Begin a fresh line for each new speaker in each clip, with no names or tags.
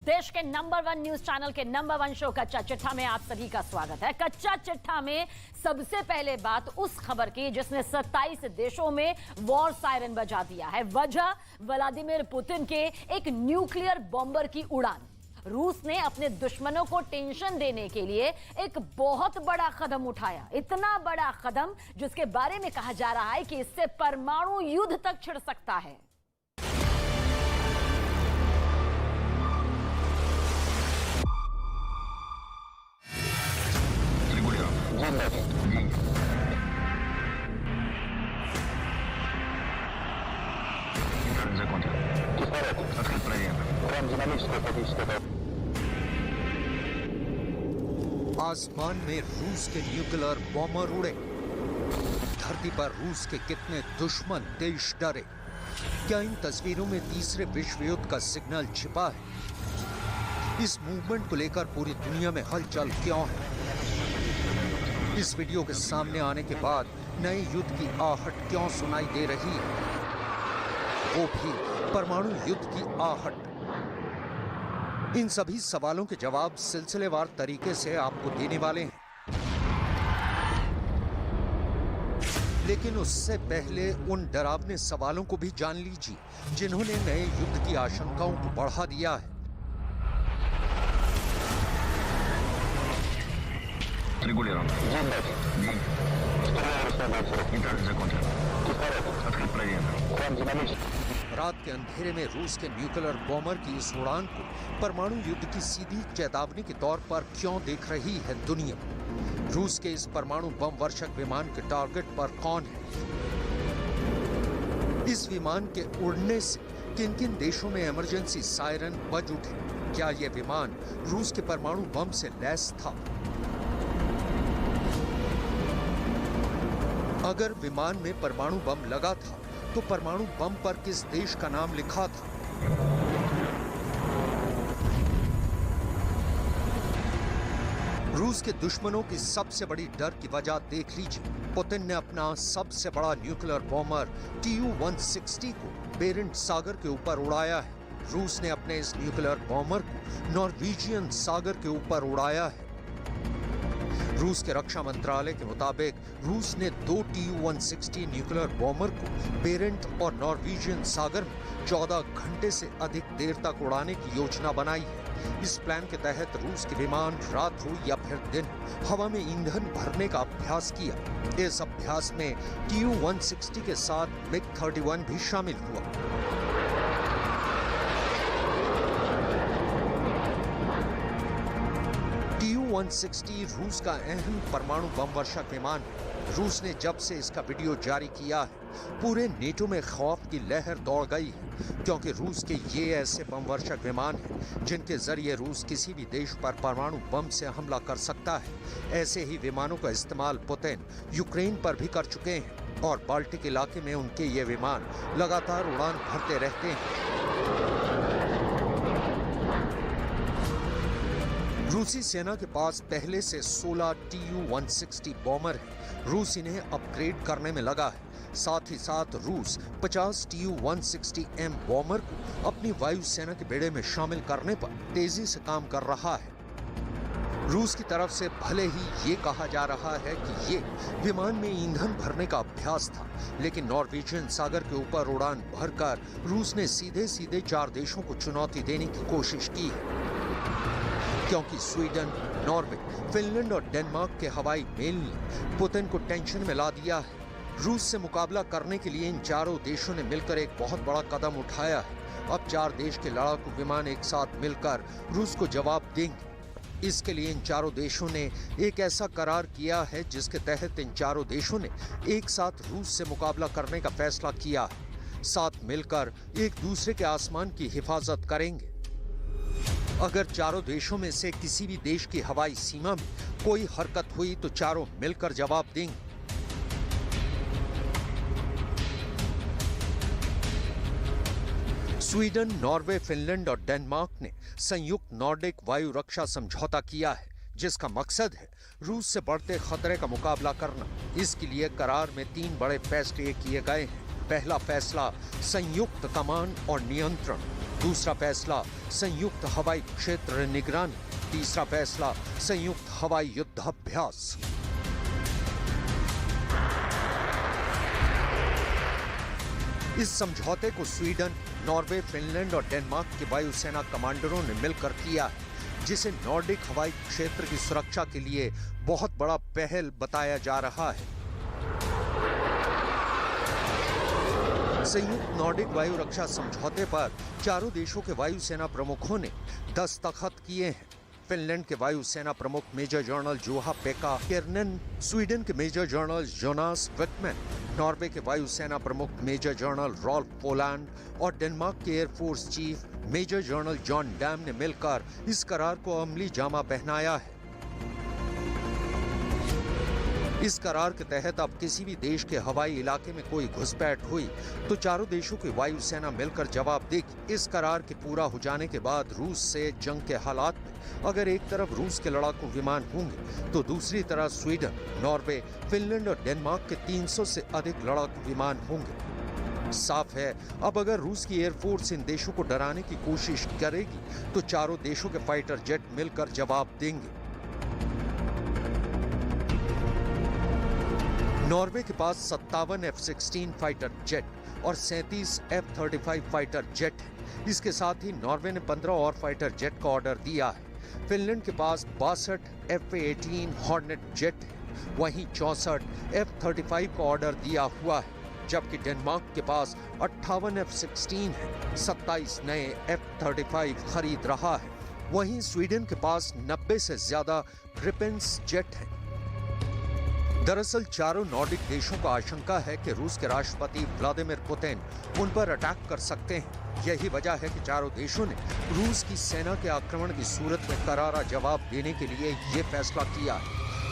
देश के number 1 news channel के नंबर 1 शो कच्चा चिट्ठा में आप सभी का स्वागत है। कच्चा चिट्ठा में सबसे पहले बात उस खबर की जिसने 27 देशों में वॉर सायरन बजा दिया है। वजह व्लादिमीर पुतिन के एक न्यूक्लियर बॉम्बर की उड़ान। रूस ने अपने दुश्मनों को टेंशन देने के लिए एक बहुत बड़ा कदम उठाया, इतना बड़ा कदम जिसके बारे में कहा जा रहा है कि इससे परमाणु युद्ध तक छिड़ सकता है।
आसमान में रूस के न्यूक्लियर बॉम्बर उड़े। धरती पर रूस के कितने दुश्मन देश डरे। क्या इन तस्वीरों में तीसरे विश्व युद्ध का सिग्नल छिपा है? इस मूवमेंट को लेकर पूरी दुनिया में हलचल क्यों है? इस वीडियो के सामने आने के बाद नए युद्ध की आहट क्यों सुनाई दे रही है, वो भी परमाणु युद्ध की आहट। इन सभी सवालों के जवाब सिलसिलेवार तरीके से आपको देने वाले हैं, लेकिन उससे पहले उन डरावने सवालों को भी जान लीजिए जिन्होंने नए युद्ध की आशंकाओं को बढ़ा दिया है। रात के अंधेरे में रूस के न्यूक्लियर बॉम्बर की इस उड़ान को परमाणु युद्ध की सीधी चेतावनी के तौर पर क्यों देख रही है दुनिया? रूस के इस परमाणु बम वर्षक विमान के टारगेट पर कौन है? इस विमान के उड़ने से किन किन देशों में इमरजेंसी सायरन बज उठे? क्या यह विमान रूस के परमाणु बम से लैस था? अगर विमान में परमाणु बम लगा था तो परमाणु बम पर किस देश का नाम लिखा था? रूस के दुश्मनों की सबसे बड़ी डर की वजह देख लीजिए। पुतिन ने अपना सबसे बड़ा न्यूक्लियर बॉम्बर Tu-160 को बेरेंट सागर के ऊपर उड़ाया है। रूस ने अपने इस न्यूक्लियर बॉम्बर को नॉर्वेजियन सागर के ऊपर उड़ाया है। रूस के रक्षा मंत्रालय के मुताबिक रूस ने 2 Tu-160 न्यूक्लियर बॉम्बर को बेरेंट और नॉर्वेजियन सागर में 14 घंटे से अधिक देर तक उड़ाने की योजना बनाई है। इस प्लान के तहत रूस के विमान रात हो या फिर दिन हवा में ईंधन भरने का अभ्यास किया। इस अभ्यास में Tu-160 के साथ MiG-31 भी शामिल हुआ। Tu-160 रूस का अहम परमाणु बम वर्षक विमान है। रूस ने जब से इसका वीडियो जारी किया है, पूरे नेटो में खौफ की लहर दौड़ गई है, क्योंकि रूस के ये ऐसे बम वर्षक विमान हैं जिनके जरिए रूस किसी भी देश पर परमाणु बम से हमला कर सकता है। ऐसे ही विमानों का इस्तेमाल पुतिन यूक्रेन पर भी कर चुके हैं और बाल्टिक इलाके में उनके ये विमान लगातार उड़ान भरते रहते हैं। रूसी सेना के पास पहले से 16 Tu-160 बॉम्बर है। रूस इन्हें अपग्रेड करने में लगा है। साथ ही साथ रूस 50 Tu-160M बॉम्बर को अपनी वायुसेना के बेड़े में शामिल करने पर तेजी से काम कर रहा है। रूस की तरफ से भले ही ये कहा जा रहा है कि ये विमान में ईंधन भरने का अभ्यास था, लेकिन नॉर्वेजियन सागर के ऊपर उड़ान भरकर रूस ने सीधे सीधे 4 देशों को चुनौती देने की कोशिश की है, क्योंकि स्वीडन, नॉर्वे, फिनलैंड और डेनमार्क के हवाई मेल ने पुतिन को टेंशन में ला दिया है। रूस से मुकाबला करने के लिए इन चारों देशों ने मिलकर एक बहुत बड़ा कदम उठाया है। अब 4 देश के लड़ाकू विमान एक साथ मिलकर रूस को जवाब देंगे। इसके लिए इन चारों देशों ने एक ऐसा करार किया है जिसके तहत इन चारों देशों ने एक साथ रूस से मुकाबला करने का फैसला किया है। साथ मिलकर एक दूसरे के आसमान की हिफाजत करेंगे। अगर चारों देशों में से किसी भी देश की हवाई सीमा में कोई हरकत हुई तो चारों मिलकर जवाब देंगे। स्वीडन, नॉर्वे, फिनलैंड और डेनमार्क ने संयुक्त नॉर्डिक वायु रक्षा समझौता किया है, जिसका मकसद है रूस से बढ़ते खतरे का मुकाबला करना। इसके लिए करार में 3 बड़े फैसले किए गए हैं। पहला फैसला संयुक्त कमान और नियंत्रण। दूसरा फैसला संयुक्त हवाई क्षेत्र निगरानी, तीसरा फैसला संयुक्त हवाई युद्धाभ्यास। इस समझौते को स्वीडन, नॉर्वे, फिनलैंड और डेनमार्क के वायुसेना कमांडरों ने मिलकर किया, जिसे नॉर्डिक हवाई क्षेत्र की सुरक्षा के लिए बहुत बड़ा पहल बताया जा रहा है। संयुक्त नॉर्डिक वायु रक्षा समझौते पर चारों देशों के वायुसेना प्रमुखों ने दस्तखत किए हैं। फिनलैंड के वायुसेना प्रमुख major general Juha-Pekka Kernen, Sweden के major general Jonas Wikman, Norway के वायुसेना प्रमुख मेजर जनरल रॉल्फ पोलैंड और डेनमार्क के air force chief major general John Dam ने मिलकर इस करार को अमली जामा पहनाया है। इस करार के तहत अब किसी भी देश के हवाई इलाके में कोई घुसपैठ हुई तो चारों देशों की वायुसेना मिलकर जवाब देगी। इस करार के पूरा हो जाने के बाद रूस से जंग के हालात में अगर एक तरफ रूस के लड़ाकू विमान होंगे तो दूसरी तरफ स्वीडन, नॉर्वे, फिनलैंड और डेनमार्क के 300 से अधिक लड़ाकू विमान होंगे। साफ है, अब अगर रूस की एयरफोर्स इन देशों को डराने की कोशिश करेगी तो चारों देशों के फाइटर जेट मिलकर जवाब देंगे। नॉर्वे के पास 57 F-16 फाइटर जेट और 37 F-35 फाइटर जेट है। इसके साथ ही नॉर्वे ने 15 और फाइटर जेट का ऑर्डर दिया है। फिनलैंड के पास 62 F-18 हॉर्नेट जेट है, वहीं 64 F-35 का ऑर्डर दिया हुआ है, जबकि डेनमार्क के पास 58 F-16 है, 27 नए F-35 खरीद रहा है। वहीं स्वीडन के पास 90 से ज्यादा ग्रिपेन्स जेट हैं। दरअसल चारों नॉर्डिक देशों को आशंका है कि रूस के राष्ट्रपति व्लादिमीर पुतिन उन पर अटैक कर सकते हैं। यही वजह है कि चारों देशों ने रूस की सेना के आक्रमण की सूरत में करारा जवाब देने के लिए ये फैसला किया,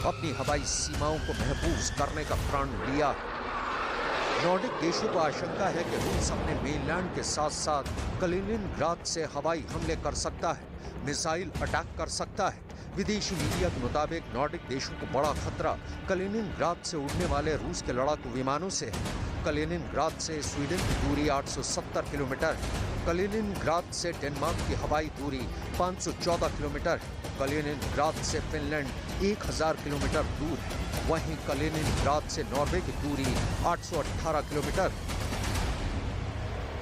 अपनी हवाई सीमाओं को महफूज करने का प्रण लिया। नॉर्डिक देशों को आशंका है कि रूस अपने मेनलैंड के साथ साथ कलिनिनग्राद से हवाई हमले कर सकता है, मिसाइल अटैक कर सकता है। विदेशी मीडिया के मुताबिक नॉर्डिक देशों को बड़ा खतरा कलिनिनग्राद से उड़ने वाले रूस के लड़ाकू विमानों से है। कलिनिनग्राद से स्वीडन की दूरी 870 किलोमीटर है। कलिनिनग्राद से डेनमार्क की हवाई दूरी 514 किलोमीटर है। कलिनिनग्राद से फिनलैंड 1000 किलोमीटर दूर है। वहीं कलिनिनग्राद से नॉर्वे की दूरी 818 किलोमीटर है।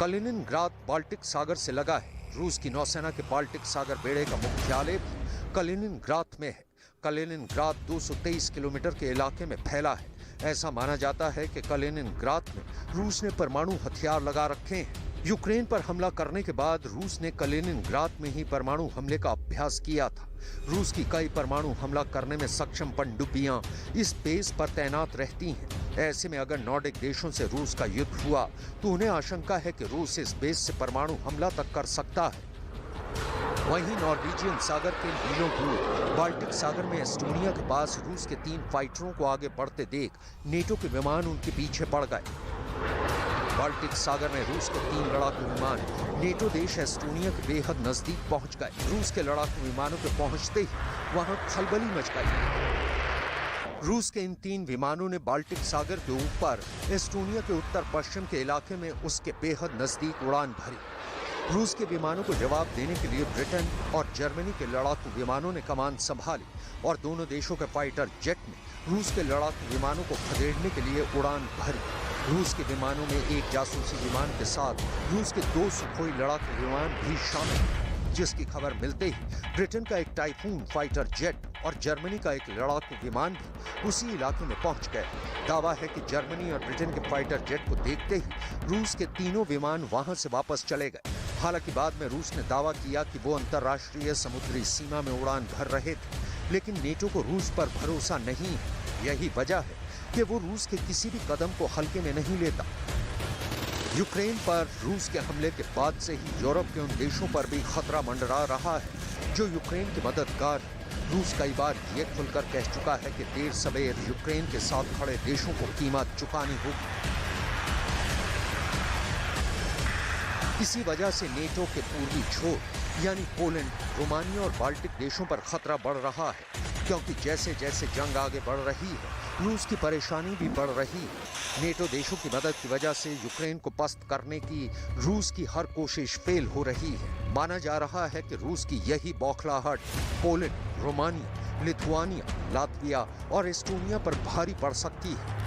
कलिनिनग्राद बाल्टिक सागर से लगा है। रूस की नौसेना के बाल्टिक सागर बेड़े का मुख्यालय भी कलिनिनग्राद में है। कलिनिनग्राद 223 किलोमीटर के इलाके में फैला है। ऐसा माना जाता है कि कलिनिनग्राद में रूस ने परमाणु हथियार लगा रखे हैं। यूक्रेन पर हमला करने के बाद रूस ने कलिनिनग्राद में ही परमाणु हमले का अभ्यास किया था। रूस की कई परमाणु हमला करने में सक्षम पनडुब्बियां इस बेस पर तैनात रहती हैं। ऐसे में अगर नॉर्डिक देशों से रूस का युद्ध हुआ तो उन्हें आशंका है कि रूस इस बेस से परमाणु हमला तक कर सकता है। वहीं नॉर्वेजियन सागर के मीलों दूर बाल्टिक सागर में एस्टोनिया के पास रूस के 3 फाइटरों को आगे बढ़ते देख नेटो के विमान उनके पीछे पड़ गए। बाल्टिक सागर में रूस के 3 लड़ाकू विमान नेटो देश एस्टोनिया के बेहद नजदीक पहुंच गए। रूस के लड़ाकू विमानों के पहुंचते ही वहां खलबली मच गई। रूस के इन 3 विमानों ने बाल्टिक सागर के ऊपर एस्टोनिया के उत्तर पश्चिम के इलाके में उसके बेहद नजदीक उड़ान भरी। रूस के विमानों को जवाब देने के लिए ब्रिटेन और जर्मनी के लड़ाकू विमानों ने कमान संभाली और दोनों देशों के फाइटर जेट ने रूस के लड़ाकू विमानों को खदेड़ने के लिए उड़ान भरी। रूस के विमानों में एक जासूसी विमान के साथ रूस के 2 सुखोई लड़ाकू विमान भी शामिल हैं, जिसकी खबर मिलते ही ब्रिटेन का एक टाइफून फाइटर जेट और जर्मनी का एक लड़ाकू विमान भी उसी इलाके में पहुंच गए। दावा है कि जर्मनी और ब्रिटेन के फाइटर जेट को देखते ही रूस के तीनों विमान वहां से वापस चले गए। हालांकि बाद में रूस ने दावा किया कि वो अंतर्राष्ट्रीय समुद्री सीमा में उड़ान भर रहे थे, लेकिन नेटो को रूस पर भरोसा नहीं है। यही वजह है कि वो रूस के किसी भी कदम को हल्के में नहीं लेता। यूक्रेन पर रूस के हमले के बाद से ही यूरोप के उन देशों पर भी खतरा मंडरा रहा है जो यूक्रेन के मददगार हैं। रूस कई बार ये खुलकर कह चुका है कि देर सवेर यूक्रेन के साथ खड़े देशों को कीमत चुकानी होगी। इसी वजह से नेटो के पूर्वी छोर यानी पोलैंड, रोमानिया और बाल्टिक देशों पर खतरा बढ़ रहा है, क्योंकि जैसे जैसे जंग आगे बढ़ रही है रूस की परेशानी भी बढ़ रही है। नेटो देशों की मदद की वजह से यूक्रेन को पस्त करने की रूस की हर कोशिश फेल हो रही है। माना जा रहा है कि रूस की यही बौखलाहट पोलैंड, रोमानिया, लिथुआनिया, लातविया और एस्टोनिया पर भारी पड़ सकती है।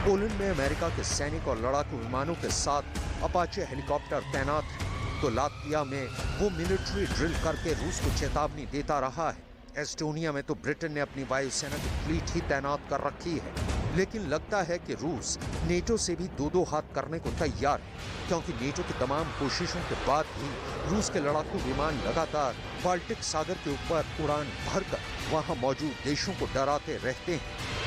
पोलैंड में अमेरिका के सैनिक और लड़ाकू विमानों के साथ अपाचे हेलीकॉप्टर तैनात हैं, तो लातविया में वो मिलिट्री ड्रिल करके रूस को चेतावनी देता रहा है। एस्टोनिया में तो ब्रिटेन ने अपनी वायुसेना की फ्लीट ही तैनात कर रखी है। लेकिन लगता है कि रूस नेटो से भी दो हाथ करने को तैयार है, क्योंकि नेटो की तमाम कोशिशों के बाद भी रूस के लड़ाकू विमान लगातार बाल्टिक सागर के ऊपर उड़ान भरकर वहां मौजूद देशों को डराते रहते हैं।